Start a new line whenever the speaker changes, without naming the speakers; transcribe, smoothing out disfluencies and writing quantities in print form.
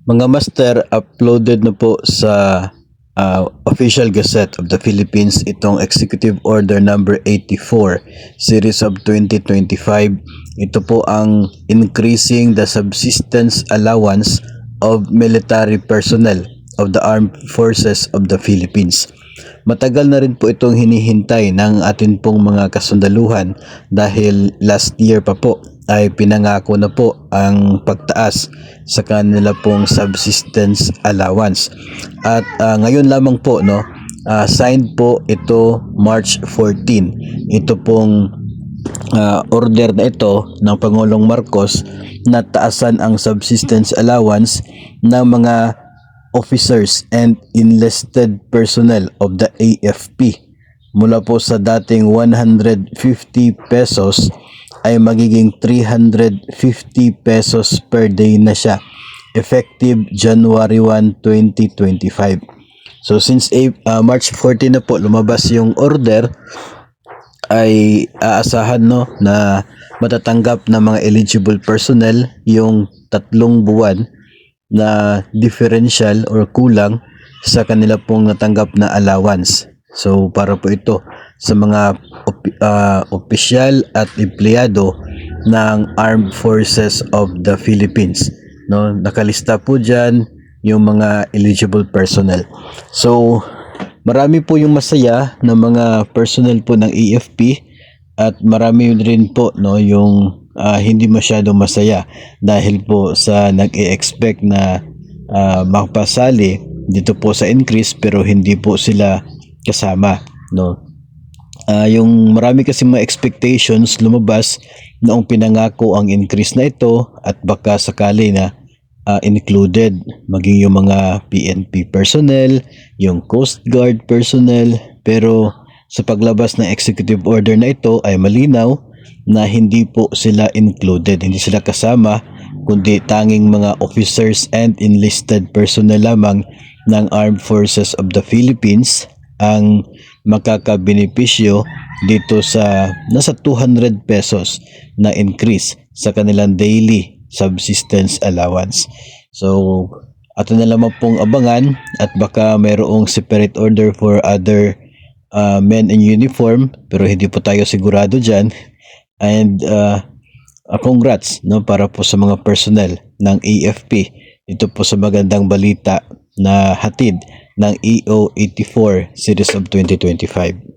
Mga master, uploaded na po sa Official Gazette of the Philippines itong Executive Order number 84 Series of 2025. Ito po ang increasing the subsistence allowance of military personnel of the Armed Forces of the Philippines. Matagal na rin po itong hinihintay ng atin pong mga kasundaluhan dahil last year pa po ay pinangako na po ang pagtaas sa kanila pong subsistence allowance. At ngayon lamang po signed po ito March 14. Ito pong order na ito ng Pangulong Marcos na taasan ang subsistence allowance ng mga officers and enlisted personnel of the AFP mula po sa dating 150 pesos ay magiging 350 pesos per day na siya effective January 1, 2025. So since March 14 na po lumabas yung order, ay aasahan na matatanggap ng mga eligible personnel yung 3 buwan na differential or kulang sa kanila pong natanggap na allowance. So para po ito sa mga opisyal at empleyado ng Armed Forces of the Philippines. Nakalista po dyan yung mga eligible personnel. So marami po yung masaya na mga personnel po ng AFP at marami rin po yung hindi masyadong masaya dahil po sa nag-e-expect na makapasali dito po sa increase pero hindi po sila kasama. Yung marami kasi mga expectations lumabas noong pinangako ang increase na ito at baka sakali na included maging yung mga PNP personnel, yung Coast Guard personnel, pero sa paglabas ng executive order na ito ay malinaw na hindi po sila included, hindi sila kasama, kundi tanging mga officers and enlisted personnel lamang ng Armed Forces of the Philippines ang makakabenepisyo dito sa nasa 200 pesos na increase sa kanilang daily subsistence allowance. So ato na lamang pong abangan at baka mayroong separate order for other men in uniform pero hindi po tayo sigurado dyan. And congrats para po sa mga personnel ng AFP ito po sa magandang balita na hatid ng EO 84 Series of 2025.